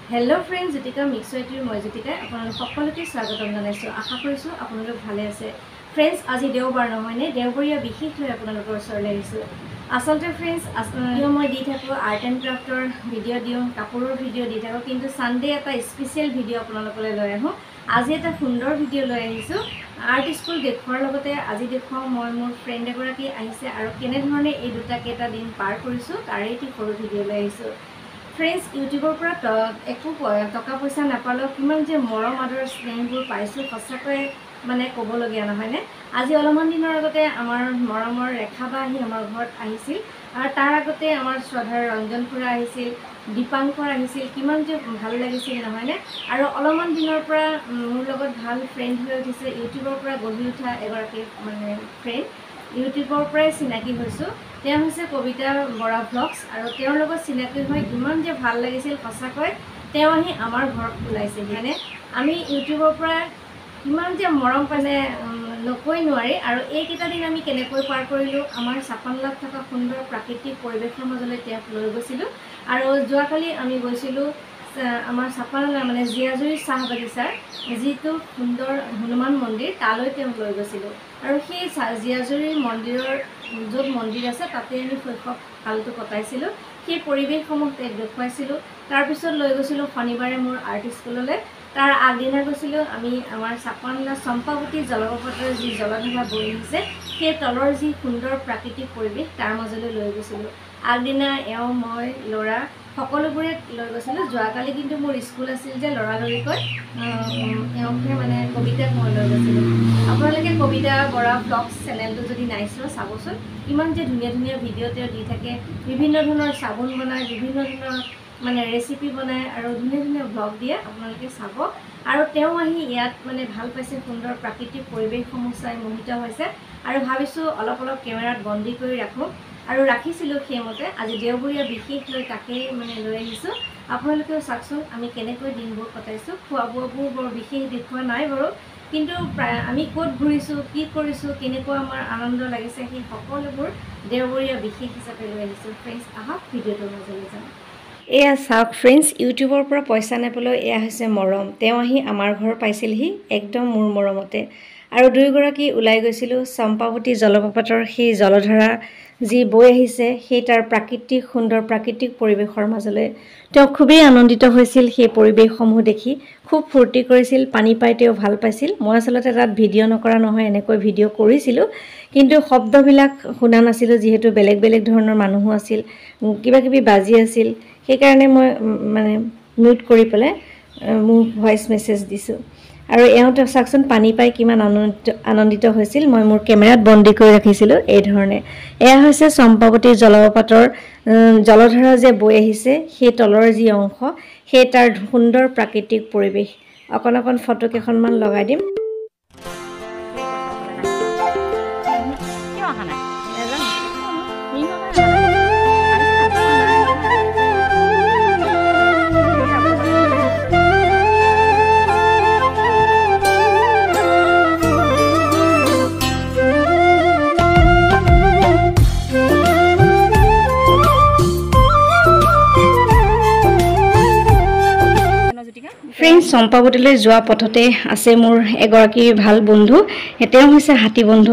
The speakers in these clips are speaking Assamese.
हेलो फ्रेंड्स ज्योतिका मिक्सवेटिर मैं ज्योतिका आपन सकलोके स्वागतम जानाइছো आशा करिছো आपनलोक भाले আছে फ्रेंड्स আজি দেওবাৰ নহয়নে দেওবৰীয়া বিশেষ লৈ আপোনালোকৰ ওচৰলৈ আহিছো আসলতে फ्रेंड्स মই দি থাকো আৰ্ট এণ্ড ক্ৰাফটৰ ভিডিঅ' দিও কাপোৰৰ ভিডিঅ' দি থাকো কিন্তু সানডে এটা স্পেশাল ভিডিঅ' আপোনালোকলৈ লৈ আহো আজি এটা সুন্দৰ ভিডিঅ' লৈ আহিছো আৰ্ট স্কুল দেখুৱাৰ লগতে আজি দেখুৱাও মই মোৰ ফ্ৰেণ্ড এগৰাকী আহিছে আৰু কেনে ধৰণে এই দুটা কেটা দিন পাৰ কৰিছো তাৰে এটি সৰু ভিডিঅ' লৈ আহিছো फ्रेंड्स यूट्यूबर पर एक टका पैसा नापालो किमान जे मरम आदर स्नेहबुर पाइছো सचाকৈ মানে ক'বলগীয়া নহয়নে আজি অলপমান দিনৰ আগতে আমাৰ মৰমৰ ৰেখাবা আহি আমাৰ ঘৰত আহিছিল আৰু তাৰ আগতে আমাৰ শ্ৰদ্ধাৰ ৰঞ্জন খুৰা আহিছিল দীপাংকৰ আহিছিল কিমান যে ভাল লাগিছিল নহয়নে আৰু অলপমান দিনৰ পৰা মোৰ লগত ভাল ফ্ৰেণ্ড হৈ উঠিছে ইউটিউবৰ পৰা গঢ়ি উঠা এগৰাকী মানে ফ্ৰেণ্ড ইউটিউবৰ পৰাই চিনাকি হৈছো তেওঁ হৈছে কবিতা বৰা ব্লগছ আৰু তেওঁৰ লগত চিনাকি হৈ ইমান যে ভাল লাগিছিল সঁচাকৈ তেওঁ আহি আমাৰ ঘৰত ওলাইছে মানে আমি ইউটিউবৰ পৰা কিমান যে মৰম পালে নকৈ নোৱাৰি আৰু এই কেইটা দিন আমি কেনেকৈ পাৰ কৰিলো আমাৰ সাপানলাত থকা সুন্দৰ প্ৰাকৃতিক পৰিৱেশৰ মাজলৈ তেওঁক লৈ গৈছিলো আৰু যোৱাকালি আমি গৈছিলো আমাৰ সাপানলা মানে জিয়াজুৰি চাহ বাগিচাৰ যিটো সুন্দৰ হনুমান মন্দিৰ তালৈ তেওঁক লৈ গৈছিলো আৰু সেই জিয়াজুৰি মন্দিৰৰ য'ত মন্দিৰ আছে তাতে আমি শৈশৱ কালটো কটাইছিলো সেই পৰিৱেশসমূহ তেওঁক দেখুৱাইছিলো তাৰ পিছত লৈ গৈছিলো শনিবাৰে মোৰ আৰ্ট স্কুললৈ তাৰ আগদিনা গৈছিলো আমি আমাৰ সাপানলা চম্পাৱতী জলপ্ৰপাতৰ যি জলধাৰা বৈ আহিছে সেই তলৰ যি সুন্দৰ প্ৰাকৃতিক পৰিৱেশ তাৰ মাজলৈ লৈ গৈছিলো আগদিনা মই ল'ৰা সকলোবোৰে লৈ গৈছিলো যোৱাকালি কিন্তু মোৰ স্কুল আছিল যে লৰালৰিকৈ এওঁকে মানে কবিতাক মই লৈ গৈছিলো আপোনালোকে কবিতা বৰা ব্লগছ চেনেলটো যদি নাইছো চাবচোন ইমান যে ধুনীয়া ধুনীয়া ভিডিঅ' তেওঁ দি থাকে বিভিন্ন ধৰণৰ সাবুন বনায় বিভিন্ন ধৰণৰ মানে ৰেচিপি বনায় আৰু ধুনীয়া ধুনীয়া ব্লগ দিয়ে আপোনালোকে চাব আৰু তেওঁ আহি ইয়াত মানে ভাল পাইছে সুন্দৰ প্ৰাকৃতিক পৰিৱেশসমূহ চাই মোহিত হৈছে আৰু ভাবিছো অলপ অলপ কেমেৰাত বন্দী কৰি ৰাখো আৰু ৰাখিছিলো সেইমতে আজি দেওবৰীয়া বিশেষ লৈ তাকে মানে লৈ আহিছো আপোনালোকেও চাকচোন আমি কেনেকৈ দিনবোৰ কটাইছো খোৱা বোৱাবোৰ বৰ বিশেষ দেখুৱা নাই বাৰু কিন্তু আমি ক'ত ঘূৰিছো কি কৰিছো কেনেকৈ আমাৰ আনন্দ লাগিছে সেই সকলোবোৰ দেওবৰীয়া বিশেষ হিচাপে লৈ আহিছো ফ্ৰেণ্ডছ আহক ভিডিঅ'টোৰ মাজলৈ যাম এয়া চাওক ফ্ৰেণ্ডছ ইউটিউবৰ পৰা পইচা নেপালেও এয়া হৈছে মৰম তেওঁ আহি আমাৰ ঘৰ পাইছিলহি একদম মোৰ মৰমতে আৰু দুইগৰাকী ওলাই গৈছিলো চম্পাৱতী জলপ্ৰপাতৰ সেই জলধাৰা যি বৈ আহিছে সেই তাৰ প্ৰাকৃতিক সুন্দৰ প্ৰাকৃতিক পৰিৱেশৰ মাজলৈ তেওঁ খুবেই আনন্দিত হৈছিল সেই পৰিৱেশসমূহ দেখি খুব ফূৰ্তি কৰিছিল পানী পাই তেওঁ ভাল পাইছিল মই আসলতে তাত ভিডিঅ' নকৰা নহয় এনেকৈ ভিডিঅ' কৰিছিলো কিন্তু শব্দবিলাক শুনা নাছিলো যিহেতু বেলেগ বেলেগ ধৰণৰ মানুহ আছিল কিবা কিবি বাজি আছিল সেইকাৰণে মই মানে মিউট কৰি পেলাই মোৰ ভয়েস মেছেজ দিছো আৰু এওঁতে চাকচোন পানী পাই কিমান আনন্দিত হৈছিল মই মোৰ কেমেৰাত বন্দী কৰি ৰাখিছিলো এই ধৰণে এয়া হৈছে চম্পাৱতী জলপ্ৰপাতৰ জলধাৰা যে বৈ আহিছে সেই তলৰ যি অংশ সেই তাৰ সুন্দৰ প্ৰাকৃতিক পৰিৱেশ অকণ ফটো কেইখনমান লগাই দিম ফ্ৰেণ্ডছ চম্পাৱতীলৈ যোৱা পথতে আছে মোৰ এগৰাকী ভাল বন্ধু তেওঁ হৈছে হাতী বন্ধু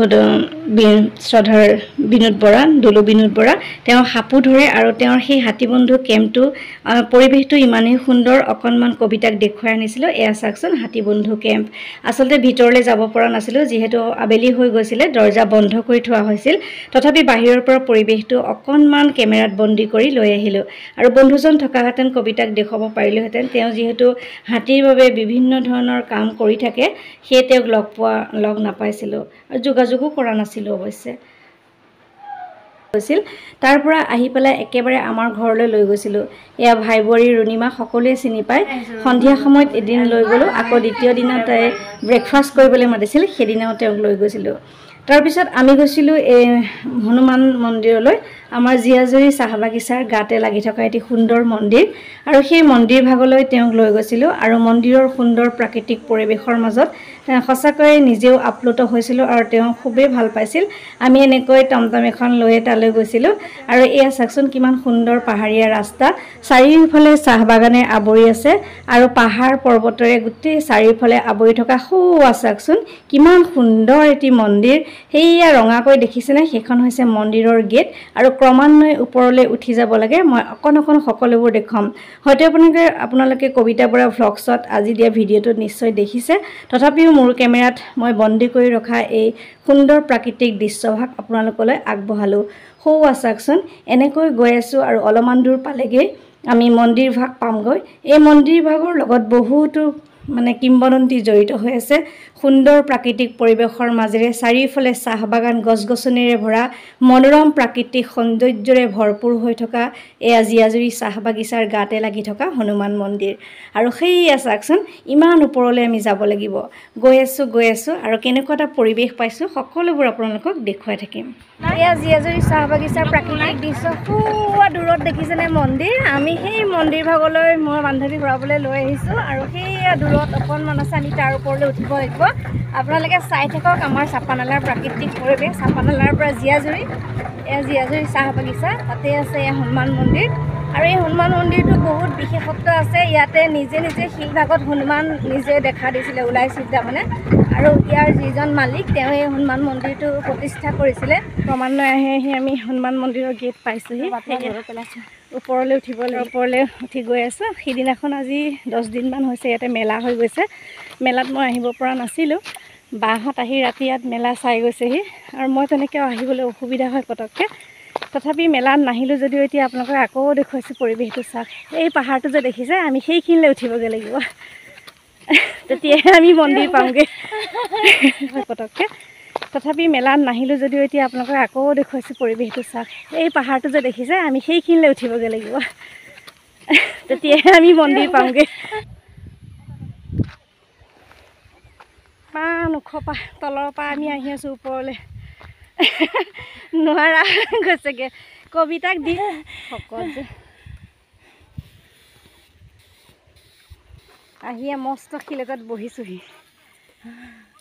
শ্ৰদ্ধাৰ বিনোদ বৰা দুলু বিনোদ বৰা তেওঁ হাপু ধৰে আৰু তেওঁৰ সেই হাতী বন্ধু কেম্পটো পৰিৱেশটো ইমানেই সুন্দৰ অকণমান কবিতাক দেখুৱাই আনিছিলোঁ এয়া চাকচোন হাতী বন্ধু কেম্প আচলতে ভিতৰলৈ যাব পৰা নাছিলোঁ যিহেতু আবেলি হৈ গৈছিলে দৰ্জা বন্ধ কৰি থোৱা হৈছিল তথাপি বাহিৰৰ পৰা পৰিৱেশটো অকণমান কেমেৰাত বন্দী কৰি লৈ আহিলোঁ আৰু বন্ধুজন থকাহেঁতেন কবিতাক দেখুৱাব পাৰিলোহেঁতেন তেওঁ যিহেতু হাতীৰ বাবে বিভিন্ন ধৰণৰ কাম কৰি থাকে সেই তেওঁক লগ নাপাইছিলোঁ আৰু যোগাযোগো কৰা নাছিলোঁ অৱশ্যে হৈছিল তাৰ পৰা আহি পেলাই একেবাৰে আমাৰ ঘৰলৈ লৈ গৈছিলোঁ এয়া ভাই বোৱাৰী ৰুণিমা সকলোৱে চিনি পায় সন্ধিয়া সময়ত এদিন লৈ গ'লো আকৌ দ্বিতীয় দিনা তাই ব্ৰেকফাষ্ট কৰিবলৈ মাতিছিল সেইদিনাও তেওঁক লৈ গৈছিলোঁ তাৰপিছত আমি গৈছিলোঁ এই হনুমান মন্দিৰলৈ। আমাৰ জীয়াজুৰি চাহ বাগিচাৰ গাতে লাগি থকা এটি সুন্দৰ মন্দিৰ, আৰু সেই মন্দিৰ ভাগলৈ তেওঁক লৈ গৈছিলোঁ। আৰু মন্দিৰৰ সুন্দৰ প্ৰাকৃতিক পৰিৱেশৰ মাজত সঁচাকৈয়ে নিজেও আপ্লুত হৈছিলোঁ, আৰু তেওঁ খুবেই ভাল পাইছিল। আমি এনেকৈ টমটম এখন লৈ তালৈ গৈছিলোঁ। আৰু এয়া চাওকচোন কিমান সুন্দৰ পাহাৰীয়া ৰাস্তা, চাৰিওফালে চাহ বাগানে আৱৰি আছে, আৰু পাহাৰ পৰ্বতেৰে গোটেই চাৰিওফালে আৱৰি থকা চাওকচোন কিমান সুন্দৰ এটি মন্দিৰ। সেইয়া ৰঙাকৈ দেখিছেনে, সেইখন হৈছে মন্দিৰৰ গেট। আৰু ক্ৰমান্বয়ে ওপৰলৈ উঠি যাব লাগে। মই অকণ সকলোবোৰ দেখুৱাম। হয়তো আপোনালোকে কবিতা বৰা ভ্লগছত আজি দিয়া ভিডিঅ'টোত নিশ্চয় দেখিছে, তথাপিও মোৰ কেমেৰাত মই বন্দী কৰি ৰখা এই সুন্দৰ প্ৰাকৃতিক দৃশ্যভাগ আপোনালোকলৈ আগবঢ়ালোঁ। চাওকচোন এনেকৈ গৈ আছোঁ, আৰু অলপমান দূৰ পালেগৈ আমি মন্দিৰ ভাগ পামগৈ। এই মন্দিৰ ভাগৰ লগত বহুতো কিংবদন্তি জড়িত হৈ আছে। সুন্দৰ প্ৰাকৃতিক পৰিৱেশৰ মাজেৰে চাৰিওফালে চাহ বাগান, গছ গছনিৰে ভৰা, মনোৰম প্ৰাকৃতিক সৌন্দৰ্যৰে ভৰপূৰ হৈ থকা এয়া জীয়াজুৰি চাহ বাগিচাৰ গাতে লাগি থকা হনুমান মন্দিৰ। আৰু সেইয়া চাওকচোন ইমান ওপৰলৈ আমি যাব লাগিব। গৈ আছোঁ, আৰু কেনেকুৱা এটা পৰিৱেশ পাইছোঁ সকলোবোৰ আপোনালোকক দেখুৱাই থাকিম। এয়া জীয়াজুৰি চাহ বাগিচাৰ প্ৰাকৃতিক দৃশ্য। দূৰত দেখিছেনে মন্দিৰ? আমি সেই মন্দিৰ ভাগলৈ মই বান্ধৱী ঘূৰাবলৈ লৈ আহিছোঁ, আৰু সেয়া দূৰত অকণমান আছে। আমি তাৰ ওপৰলৈ উঠিব লাগিব। আপোনালোকে চাই থাকক আমাৰ চাপানালাৰ প্ৰাকৃতিক পৰিৱেশ। চাপানালাৰ পৰা জীয়াজুৰি, এয়া জীয়াজুৰি চাহ বাগিচা, তাতে আছে এয়া হনুমান মন্দিৰ। আৰু এই হনুমান মন্দিৰটো বহুত বিশেষত্ব আছে। ইয়াতে নিজে শিলভাগত হনুমান নিজে দেখা দিছিলে, ওলাইছিল তাৰমানে। আৰু ইয়াৰ যিজন মালিক, তেওঁ এই হনুমান মন্দিৰটো প্ৰতিষ্ঠা কৰিছিলে। ক্ৰমান্বয়ে আহি আমি হনুমান মন্দিৰৰ গেট পাইছোঁহি। ওপৰলৈ উঠিব লাগিব। ওপৰলৈ উঠি গৈ আছোঁ। সিদিনাখন আজি 10 দিনমান হৈছে ইয়াতে মেলা হৈ গৈছে। মেলাত মই আহিব পৰা নাছিলোঁ। বাহঁত আহি ৰাতি ইয়াত মেলা চাই গৈছেহি, আৰু মই তেনেকৈ আহিবলৈ অসুবিধা হয় পটককৈ। তথাপি মেলাত নাহিলোঁ যদিও এতিয়া আপোনালোকক আকৌ দেখুৱাইছোঁ পৰিৱেশটো চাওক। এই পাহাৰটো যে দেখিছে, আমি সেইখিনিলৈ উঠিবগৈ লাগিব, তেতিয়াহে আমি মন্দিৰ পামগৈ পটককৈ। তথাপি মেলাত নাহিলোঁ যদিও এতিয়া আপোনালোকক আকৌ দেখুৱাইছোঁ পৰিৱেশটো চাওক। এই পাহাৰটো যে দেখিছে, আমি সেইখিনিলৈ উঠিবগৈ লাগিব, তেতিয়াহে আমি মন্দিৰ পামগৈ। ইমান ওখ তলৰ পৰা আমি আহি আছোঁ ওপৰলৈ, নোৱাৰা গৈছেগৈ। কবিতাক দি শকত যে আহিয়ে মস্ত শিল এটাত বহিছোঁহি।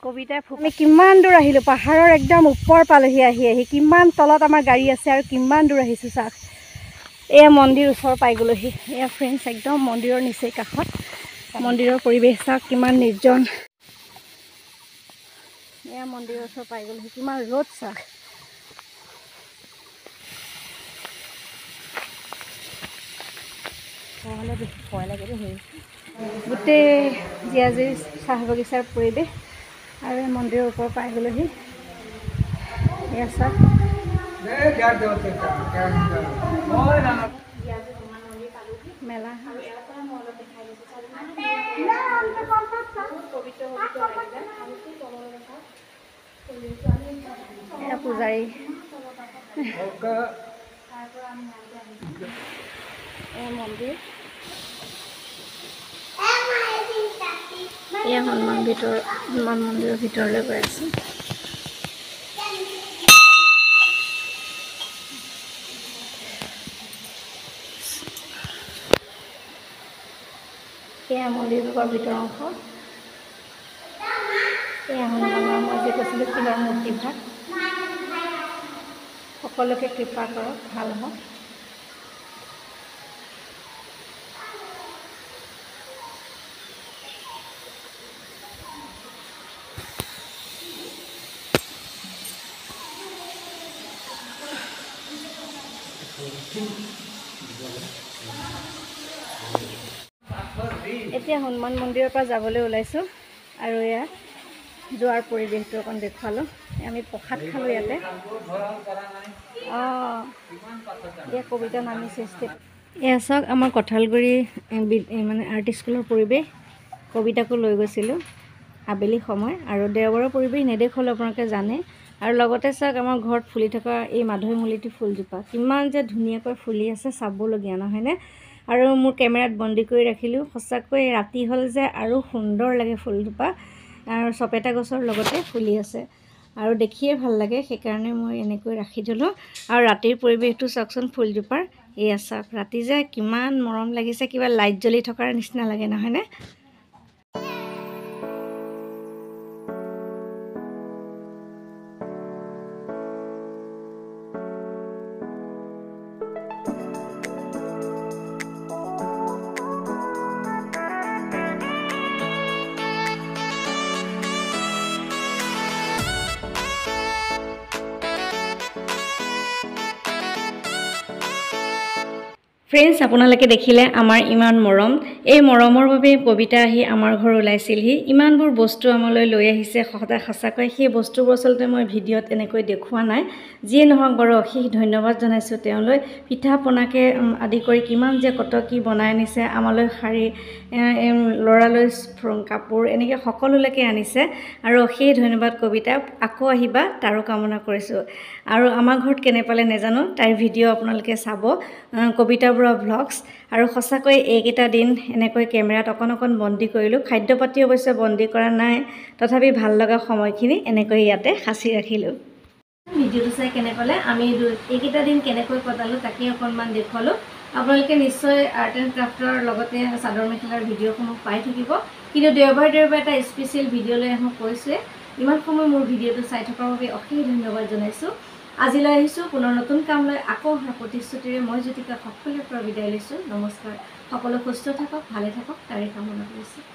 কবিতাই আমি কিমান দূৰ আহিলোঁ, পাহাৰৰ একদম ওপৰ পালোহি। আহি কিমান তলত আমাৰ গাড়ী আছে, আৰু কিমান দূৰ আহিছোঁ চাওক। এয়া মন্দিৰ ওচৰ পাই গ'লোহি। এয়া ফ্ৰেণ্ডছ একদম মন্দিৰৰ নিচেই কাষত। মন্দিৰৰ পৰিৱেশ চাওক কিমান নিৰ্জন। এয়া মন্দিৰৰ ওচৰ পাই গ'লোহি, কিমান ৰ'দ চাওক। ভয় লাগে দেই। গোটেই জীয়াজুৰি চাহ বাগিচাৰ পৰিৱেশ, আৰু এই মন্দিৰৰ ওপৰ পাই গ'লোহি। এয়া চাওক মেলা। এয়া পূজাৰী, এয়া মন্দিৰ, এয়া হনুমান মন্দিৰৰ ভিতৰলৈ গৈ আছোঁ। এয়া মন্দিৰভাগৰ ভিতৰৰ অংশ। এয়া হনুমানৰ মই যে কৈছিলোঁ শিলৰ মূৰ্তিভাগ। সকলোকে কৃপা কৰক, ভাল হওক। এতিয়া হনুমান মন্দিৰৰ পৰা যাবলৈ ওলাইছোঁ, আৰু এয়া যোৱাৰ পৰিৱেশটো অকণ দেখুৱালোঁ। আমি প্ৰসাদ খালোঁ ইয়াতে। এয়া কবিতা নামিছে ষ্টেপ। এয়া চাওক আমাৰ কঁঠালগুৰি আৰ্ট স্কুলৰ পৰিৱেশ। কবিতাকো লৈ গৈছিলোঁ আবেলি সময়, আৰু দেওবাৰৰ পৰিৱেশ নেদেখুৱালোঁ আপোনালোকে জানে। আৰু লগতে চাওক আমাৰ ঘৰত ফুলি থকা এই মাধৈমল্লিটো ফুলজোপা কিমান যে ধুনীয়াকৈ ফুলি আছে, চাবলগীয়া নহয়নে? আৰু মোৰ কেমেৰাত বন্দী কৰি ৰাখিলোঁ। সঁচাকৈ ৰাতি হ'ল যে আৰু সুন্দৰ লাগে ফুলজোপা, আৰু চপেটা গছৰ লগতে ফুলি আছে। আৰু দেখিয়ে ভাল লাগে, সেইকাৰণে মই এনেকৈ ৰাখি দিলোঁ। আৰু ৰাতিৰ পৰিৱেশটো চাওকচোন ফুলজোপাৰ, এয়া চাওক ৰাতি যে কিমান মৰম লাগিছে, কিবা লাইট জ্বলি থকাৰ নিচিনা লাগে নহয়নে? ফ্ৰেণ্ডছ, আপোনালোকে দেখিলে আমাৰ ইমান মৰম, এই মৰমৰ বাবে কবিতা আহি আমাৰ ঘৰ ওলাইছিলহি। ইমানবোৰ বস্তু আমালৈ লৈ আহিছে, সঁচাকৈ সেই বস্তুবোৰ আচলতে মই ভিডিঅ'ত এনেকৈ দেখুওৱা নাই। যিয়ে নহওক বাৰু অশেষ ধন্যবাদ জনাইছোঁ তেওঁলৈ। পিঠা পনাকে আদি কৰি কিমান যে কত কি বনাই আনিছে, আমালৈ শাৰী, ল'ৰালৈ কাপোৰ, এনেকৈ সকলোলৈকে আনিছে। আৰু অশেষ ধন্যবাদ কবিতা, আকৌ আহিবা তাৰো কামনা কৰিছোঁ। আৰু আমাৰ ঘৰত কেনে পালে নাজানো, তাইৰ ভিডিঅ' আপোনালোকে চাব, কবিতা বৰুৱা ভ্লগছ। আৰু সঁচাকৈ এইকেইটা দিন এনেকৈ কেমেৰাত অকণ বন্দী কৰিলোঁ। খাদ্য পাতি অৱশ্যে বন্দী কৰা নাই, তথাপি ভাল লগা সময়খিনি এনেকৈ ইয়াতে সাঁচি ৰাখিলোঁ। ভিডিঅ'টো চাই কেনে পালে, আমি এইকেইটা দিন কেনেকৈ কটালোঁ তাকে অকণমান দেখুৱালোঁ। আপোনালোকে নিশ্চয় আৰ্ট এণ্ড ক্ৰাফ্টৰ লগতে চাদৰ মেখেলাৰ ভিডিঅ'সমূহ পাই থাকিব। কিন্তু দেওবাৰে এটা স্পেচিয়েল ভিডিঅ' লৈ আহোঁ কৈছোৱে। ইমান সময় মোৰ ভিডিঅ'টো চাই থকাৰ বাবে অশেষ ধন্যবাদ জনাইছোঁ। আজিলৈ আহিছোঁ পুনৰ নতুন কাম লৈ, আকৌ অহা প্ৰতিশ্ৰুতিৰে মই জ্যোতিকা সকলোৰে পৰা বিদায় লৈছোঁ। নমস্কাৰ। সকলো সুস্থ থাকক, ভালে থাকক তাৰে কামনা কৰিছোঁ।